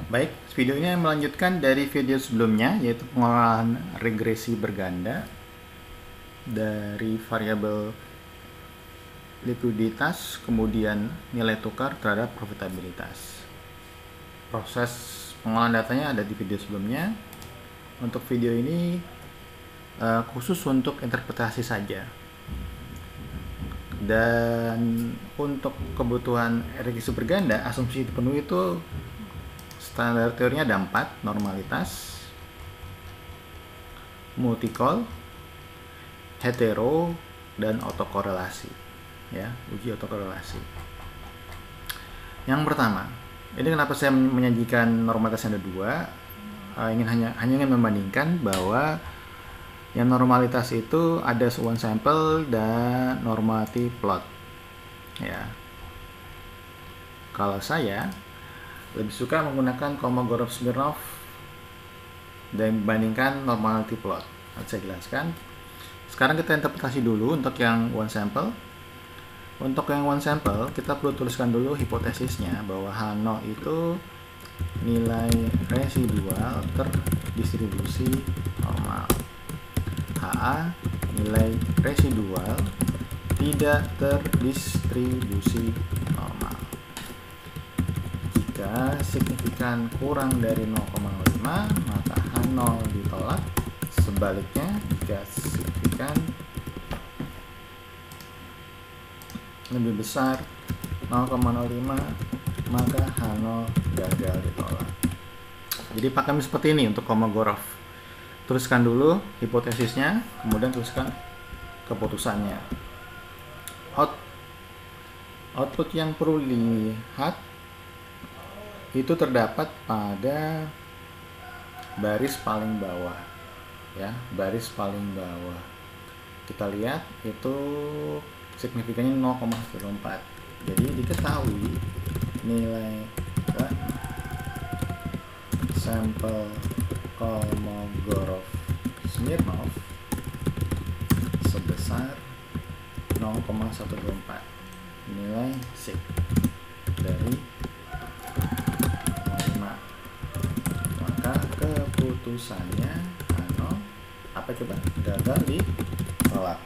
Baik, video ini melanjutkan dari video sebelumnya, yaitu pengolahan regresi berganda dari variabel likuiditas, kemudian nilai tukar terhadap profitabilitas. Proses pengolahan datanya ada di video sebelumnya. Untuk video ini khusus untuk interpretasi saja. Dan untuk kebutuhan regresi berganda, asumsi dipenuhi itu standar teorinya ada 4: normalitas, multicol, hetero, dan autokorelasi. Ya, uji autokorelasi. Yang pertama, ini kenapa saya menyajikan normalitas ada 2? Hanya ingin membandingkan bahwa yang normalitas itu ada one sample dan normative plot. Ya, kalau saya lebih suka menggunakan Kolmogorov-Smirnov dan bandingkan normality plot. Nanti saya jelaskan. Sekarang kita interpretasi dulu untuk yang one sample. Untuk yang one sample, kita perlu tuliskan dulu hipotesisnya bahwa H0 itu nilai residual terdistribusi normal. HA nilai residual tidak terdistribusi normal. Jika signifikan kurang dari 0,05, maka H0 ditolak. Sebaliknya, jika signifikan lebih besar 0,05, maka H0 gagal ditolak. Jadi pakai seperti ini untuk Kolmogorov. Tuliskan dulu hipotesisnya, kemudian tuliskan keputusannya. Output yang perlu dilihat itu terdapat pada baris paling bawah, ya, baris paling bawah. Kita lihat itu signifikannya 0,04. Jadi diketahui nilai sampel Kolmogorov-Smirnov sebesar 0,124 nilai sig dari 0,5. Maka keputusannya apa coba? Gagal ditolak.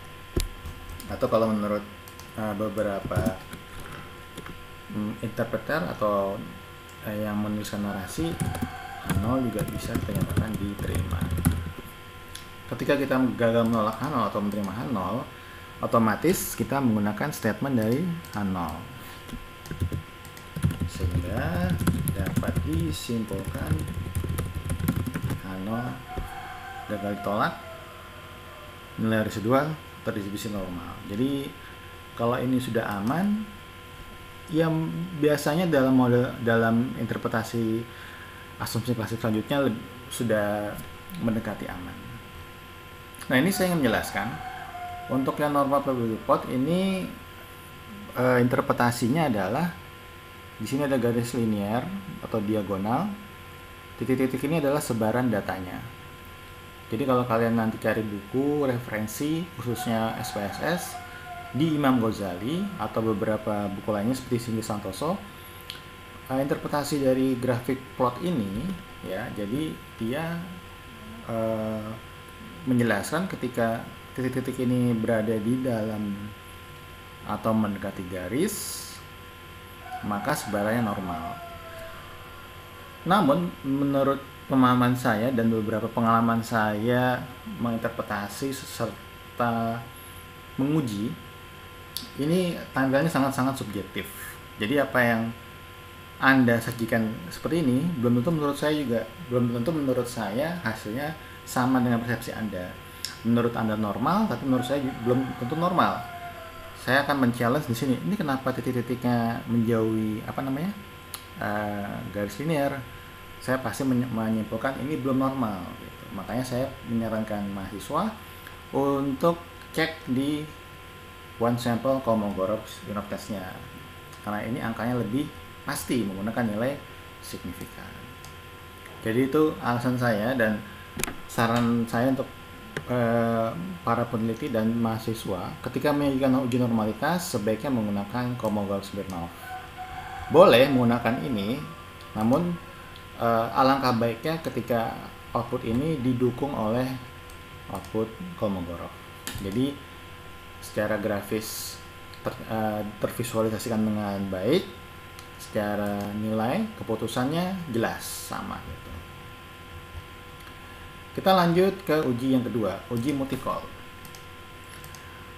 Atau kalau menurut beberapa interpreter atau yang menuliskan narasi, H0 juga bisa kita nyatakan diterima. Ketika kita gagal menolak H0 atau menerima H0, otomatis kita menggunakan statement dari H0, sehingga dapat disimpulkan H0 gagal ditolak, nilai residual terdistribusi normal. Jadi kalau ini sudah aman, yang biasanya dalam interpretasi asumsi klasik selanjutnya sudah mendekati aman. Nah, ini saya ingin menjelaskan untuk yang normal probability plot ini interpretasinya adalah di sini ada garis linear atau diagonal. Titik-titik ini adalah sebaran datanya. Jadi kalau kalian nanti cari buku referensi khususnya SPSS di Imam Ghazali atau beberapa buku lainnya seperti Singgi Santoso, interpretasi dari grafik plot ini, ya, jadi dia menjelaskan ketika titik-titik ini berada di dalam atau mendekati garis, maka sebarannya normal. Namun menurut pemahaman saya dan beberapa pengalaman saya menginterpretasi serta menguji, ini tanggalnya sangat-sangat subjektif. Jadi apa yang Anda sajikan seperti ini belum tentu menurut saya hasilnya sama dengan persepsi Anda. Menurut Anda normal, tapi menurut saya belum tentu normal. Saya akan men-challenge di sini. Ini kenapa titik-titiknya menjauhi garis linear? Saya pasti menyimpulkan ini belum normal. Gitu. Makanya saya menyarankan mahasiswa untuk cek di one sample Kolmogorov-Smirnov testnya, karena ini angkanya lebih pasti menggunakan nilai signifikan. Jadi itu alasan saya dan saran saya untuk para peneliti dan mahasiswa ketika menyajikan uji normalitas sebaiknya menggunakan Kolmogorov-Smirnov. Boleh menggunakan ini, namun alangkah baiknya ketika output ini didukung oleh output Kolmogorov. Jadi secara grafis tervisualisasikan dengan baik, secara nilai keputusannya jelas sama gitu. Kita lanjut ke uji yang kedua, uji multicol.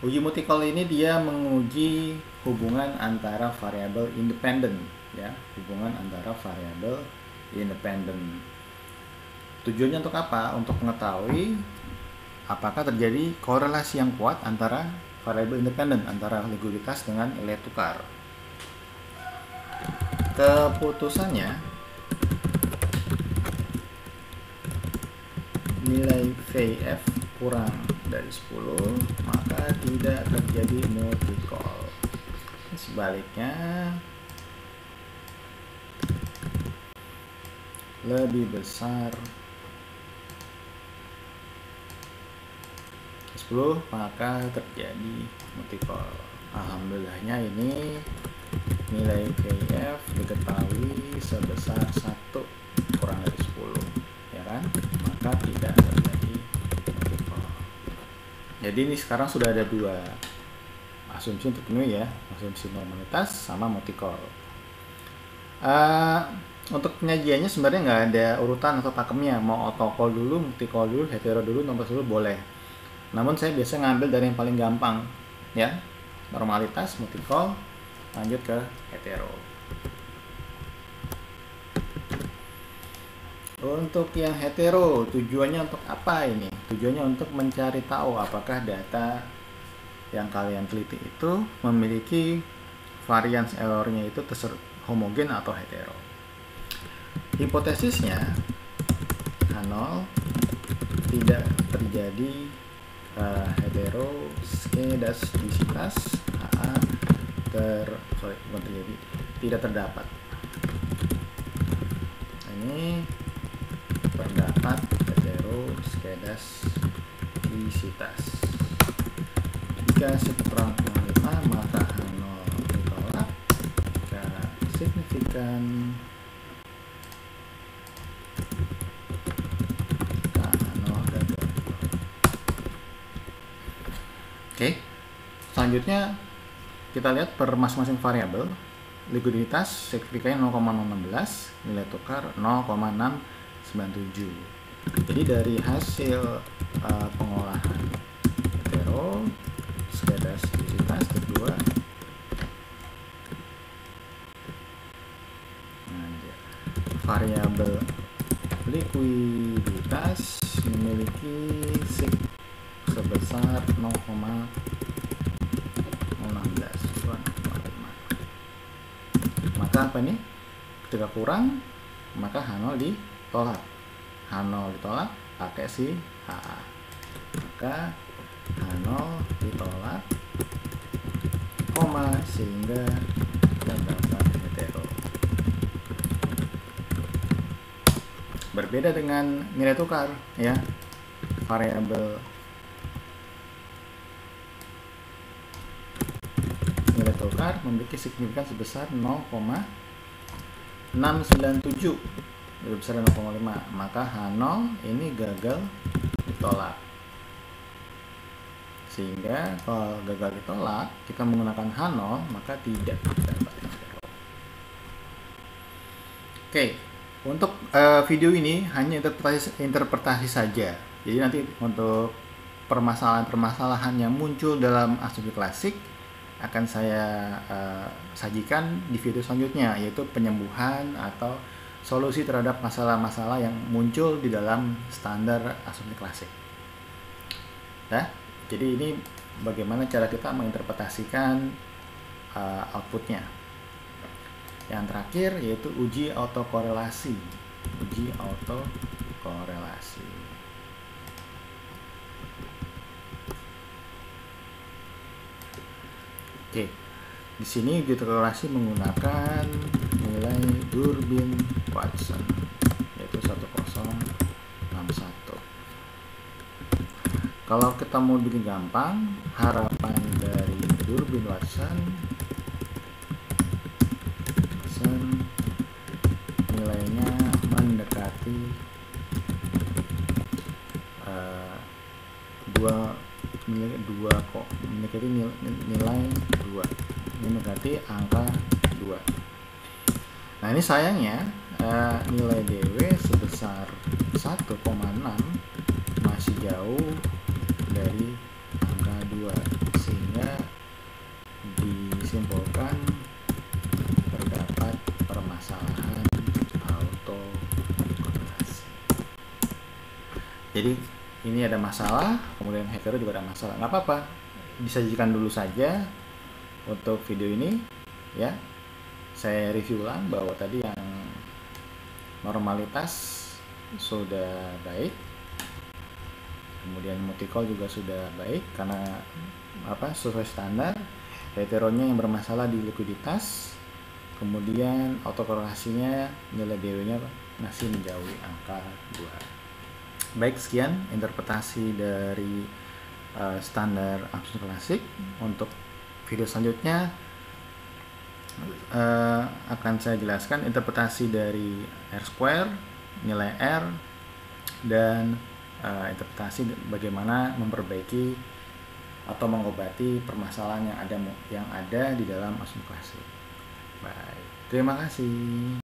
Uji multicol ini dia menguji hubungan antara variabel independen, ya, hubungan antara variabel independen. Tujuannya untuk apa? Untuk mengetahui apakah terjadi korelasi yang kuat antara variabel independen, antara likuiditas dengan nilai tukar. Keputusannya, nilai VF kurang dari 10, maka tidak terjadi multicol. Sebaliknya, lebih besar 10, maka terjadi multicol. Alhamdulillahnya ini nilai VF diketahui sebesar 1 kurang dari 10, ya kan? Maka tidak terjadi multicol. Jadi ini sekarang sudah ada dua asumsi untuk ini ya, asumsi normalitas sama multicol. Untuk penyajiannya sebenarnya nggak ada urutan atau pakemnya, mau autocol dulu, multicol dulu, hetero dulu, normalitas dulu boleh. Namun saya biasa ngambil dari yang paling gampang, ya, normalitas, multicol, lanjut ke hetero. Untuk yang hetero, tujuannya untuk apa ini? Tujuannya untuk mencari tahu apakah data yang kalian teliti itu memiliki variance errornya itu homogen atau hetero. Hipotesisnya H0 tidak terjadi heteroskedastisitas, HA tidak terdapat. Ini terdapat heteroskedastisitas. Jika kurang 5, maka H0 ditolak. Jika signifikan, Oke, selanjutnya kita lihat per masing-masing variabel. Likuiditas signifikannya 0,016, nilai tukar 0,697. Jadi dari hasil pengolahan heteroskedastisitas kedua, variabel likuiditas memiliki sebesar 0,016. Maka apa ini? Ketika kurang, maka H0 ditolak. H0 ditolak pakai si HA. Maka H0 ditolak, koma, sehingga terdapat hetero. Berbeda dengan nilai tukar, ya. Variabel nilai tukar memiliki signifikan sebesar 0,697, lebih besar dari 0,5, maka H0 ini gagal ditolak. Sehingga kalau gagal ditolak, kita menggunakan H0, maka tidak dapat hetero. Oke, untuk video ini hanya interpretasi saja. Jadi nanti untuk permasalahan-permasalahan yang muncul dalam asumsi klasik akan saya sajikan di video selanjutnya, yaitu penyembuhan atau solusi terhadap masalah-masalah yang muncul di dalam standar asumsi klasik. Nah, jadi ini bagaimana cara kita menginterpretasikan outputnya. Yang terakhir yaitu uji autokorelasi. Uji autokorelasi. Oke, di sini uji autokorelasi menggunakan nilai Durbin-Watson, yaitu 1061. Kalau kita mau bikin gampang, harapan dari Durbin-Watson nilainya kiri nilai 2. Ini berarti angka 2. Nah ini sayangnya nilai DW sebesar 1,6 masih jauh dari angka 2, sehingga disimpulkan terdapat permasalahan autokorelasi. Jadi ini ada masalah, kemudian hetero juga ada masalah. Nggak apa-apa, disajikan dulu saja untuk video ini ya. Saya review ulang bahwa tadi yang normalitas sudah baik, kemudian multicol juga sudah baik karena sesuai standar. Heteronya yang bermasalah di likuiditas, kemudian autokorelasinya nilai DW-nya masih menjauhi angka 2. Baik, sekian interpretasi dari standar absolut klasik. Untuk video selanjutnya akan saya jelaskan interpretasi dari R-square, nilai R, dan interpretasi bagaimana memperbaiki atau mengobati permasalahan yang ada di dalam absolut klasik. Baik, terima kasih.